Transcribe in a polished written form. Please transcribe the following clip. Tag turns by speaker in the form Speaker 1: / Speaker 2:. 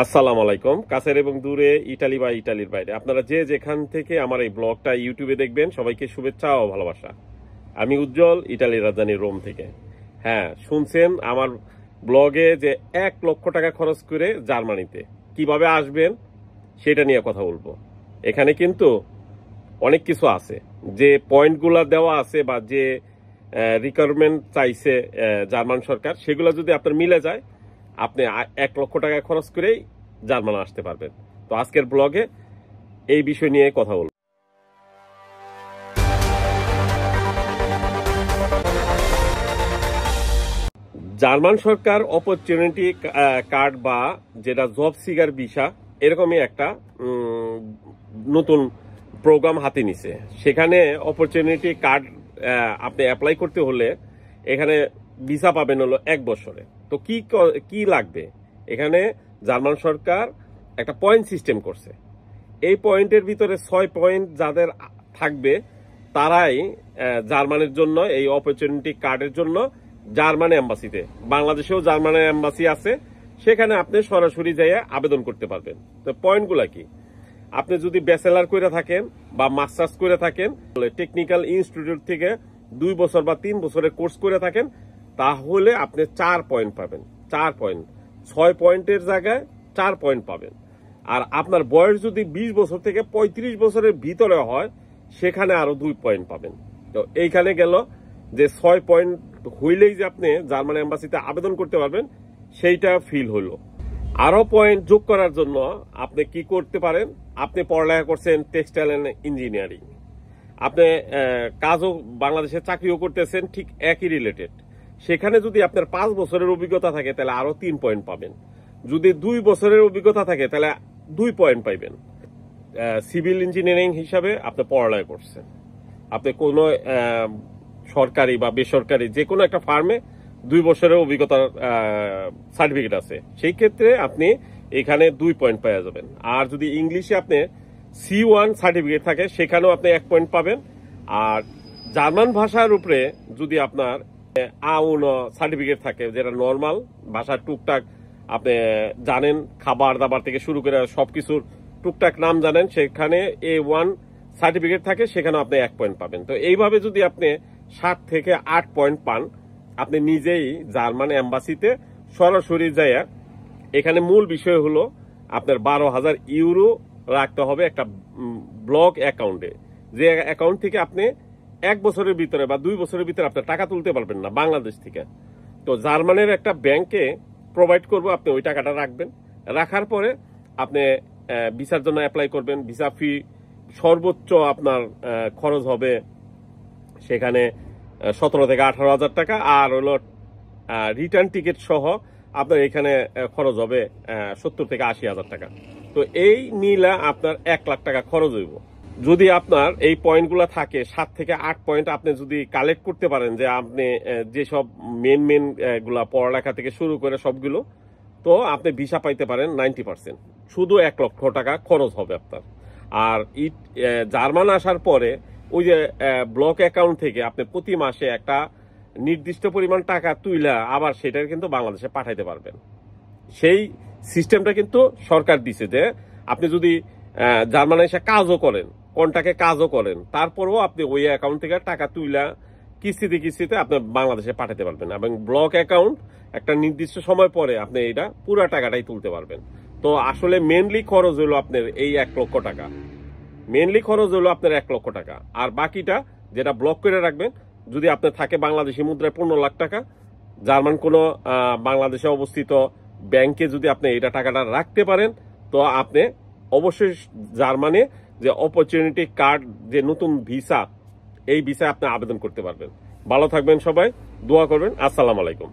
Speaker 1: আসসালামু আলাইকুম। কাছের এবং দূরে, ইটালি বা ইটালির বাইরে আপনারা যে যেখান থেকে আমার এই ব্লগটা ইউটিউবে দেখবেন, সবাইকে শুভেচ্ছা ও ভালোবাসা। আমি উজ্জ্বল, ইটালির রাজধানী রোম থেকে। হ্যাঁ, শুনছেন আমার ব্লগে যে 1 লক্ষ টাকা খরচ করে জার্মানিতে কিভাবে আসবেন সেটা নিয়ে কথা বলবো। এখানে কিন্তু অনেক কিছু আছে, যে পয়েন্টগুলো দেওয়া আছে বা যে রিকোয়ারমেন্ট চাইছে জার্মান সরকার, সেগুলো যদি আপনার মিলে যায়, আপনি 1 লক্ষ টাকা খরচ করেই জার্মান আসতে পারবেন। তো আজকের ব্লগে এই বিষয় নিয়ে কথা বলব। জার্মান সরকার অপরচুনিটি কার্ড বা যেটা জব সিগার ভিসা, এরকমই একটা নতুন প্রোগ্রাম হাতে নিছে। সেখানে অপরচুনিটি কার্ড আপনি অ্যাপ্লাই করতে হলে এখানে ভিসা পাবেন হলো 1 বছরে। তো কি লাগবে, এখানে জার্মান সরকার একটা পয়েন্ট সিস্টেম করছে। এই পয়েন্টের ভিতরে 6 পয়েন্ট যাদের থাকবে তারাই জার্মানির জন্য, এই অপরচুনিটি কার্ডের জন্য জার্মান এম্বাসিতে, বাংলাদেশেও জার্মানের এম্বাসি আছে, সেখানে আপনি সরাসরি যাইয়া আবেদন করতে পারবেন। তো পয়েন্টগুলা কি, আপনি যদি ব্যাচেলার করে থাকেন বা মাস্টার্স করে থাকেন, টেকনিক্যাল ইনস্টিটিউট থেকে 2 বছর বা 3 বছরের কোর্স করে থাকেন, তাহলে আপনি 4 পয়েন্ট পাবেন। 4 পয়েন্ট, 6 পয়েন্টের জায়গায় 4 পয়েন্ট পাবেন। আর আপনার বয়স যদি 20 বছর থেকে 35 বছরের ভিতরে হয়, সেখানে আরো 2 পয়েন্ট পাবেন। তো এইখানে গেল যে 6 পয়েন্ট হইলেই যে আপনি জার্মান এম্বাসিতে আবেদন করতে পারবেন, সেইটা ফিল হলো। আরো পয়েন্ট যোগ করার জন্য আপনি কি করতে পারেন, আপনি পড়ালেখা করছেন টেক্সটাইল এন্ড ইঞ্জিনিয়ারিং, আপনি কাজও বাংলাদেশে চাকরিও করতেছেন, ঠিক একই রিলেটেড, সেখানে যদি আপনার 5 বছরের অভিজ্ঞতা থাকে তাহলে আরো 3 পয়েন্ট পাবেন। যদি 2 বছরের অভিজ্ঞতা থাকে তাহলে 2 পয়েন্ট পাইবেন। সিভিল ইঞ্জিনিয়ারিং হিসাবে আপনি পড়ালেখা করছেন, আপনি কোনো সরকারি বা বেসরকারি যে কোনো একটা ফার্মে 2 বছরের অভিজ্ঞতার সার্টিফিকেট আছে, সেই ক্ষেত্রে আপনি এখানে 2 পয়েন্ট পাওয়া যাবেন। আর যদি ইংলিশে আপনি C1 সার্টিফিকেট থাকে, সেখানেও আপনি 1 পয়েন্ট পাবেন। আর জার্মান ভাষার উপরে যদি আপনার A1 সার্টিফিকেট থাকে, যেটা নর্মাল ভাষার টুকটাক আপনি জানেন, খাবার দাবার থেকে শুরু করে সবকিছুর টুকটাক নাম জানেন, সেখানে A1 সার্টিফিকেট থাকে, সেখানে আপনি 1 পয়েন্ট পাবেন। তো এইভাবে যদি আপনি 7 থেকে 8 পয়েন্ট পান, আপনি নিজেই জার্মান এম্বাসিতে সরাসরি যাইয়া, এখানে মূল বিষয় হলো আপনার 12,000 ইউরো রাখতে হবে একটা ব্লক অ্যাকাউন্টে, যে অ্যাকাউন্ট থেকে আপনি 1 বছরের ভিতরে বা 2 বছরের ভিতরে আপনার টাকা তুলতে পারবেন না বাংলাদেশ থেকে। তো জার্মানের একটা ব্যাংকে প্রোভাইড করবো, আপনি ওই টাকাটা রাখবেন। রাখার পরে আপনি ভিসার জন্য অ্যাপ্লাই করবেন। ভিসা ফি সর্বোচ্চ আপনার খরচ হবে সেখানে 17 থেকে 18,000 টাকা। আর হলো রিটার্ন টিকিট সহ আপনার এখানে খরচ হবে 70 থেকে 80,000 টাকা। তো এই মিলা আপনার 1 লাখ টাকা খরচ হইব। যদি আপনার এই পয়েন্টগুলো থাকে, 7 থেকে 8 পয়েন্ট আপনি যদি কালেক্ট করতে পারেন, যে আপনি যেসব মেন গুলা পড়ালেখা থেকে শুরু করে সবগুলো, তো আপনি ভিসা পাইতে পারেন 90%। শুধু 1 লক্ষ টাকা খরচ হবে আপনার। আর জার্মান আসার পরে ওই যে ব্লক অ্যাকাউন্ট থেকে আপনি প্রতি মাসে একটা নির্দিষ্ট পরিমাণ টাকা তুইলা আবার সেটা কিন্তু বাংলাদেশে পাঠাইতে পারবেন। সেই সিস্টেমটা কিন্তু সরকার দিছে, যে আপনি যদি জার্মানে এসে কাজও করেন, কন্ট্রাক্টে কাজও করেন, তারপরেও আপনি ওই অ্যাকাউন্ট থেকে টাকা তুইলা কিস্তিতে আপনি বাংলাদেশে পাঠাতে পারবেন। এবং ব্লক অ্যাকাউন্ট একটা নির্দিষ্ট সময় পরে আপনি এটা পুরো টাকাটাই তুলতে পারবেন। তো আসলে মেনলি খরচ হলো আপনার এই 1 লক্ষ টাকা, মেনলি খরচ হলো আপনার 1 লক্ষ টাকা। আর বাকিটা যেটা ব্লক করে রাখবেন, যদি আপনার থাকে বাংলাদেশি মুদ্রায় 15 লাখ টাকা, জার্মান কোনো বাংলাদেশে অবস্থিত ব্যাংকে যদি আপনি এটা টাকাটা রাখতে পারেন, তো আপনি অবশ্যই জার্মানে যে অপরচুনিটি কার্ড, যে নতুন ভিসা, এই ভিসায় আপনি আবেদন করতে পারবেন। ভালো থাকবেন সবাই, দোয়া করবেন। আসসালামু আলাইকুম।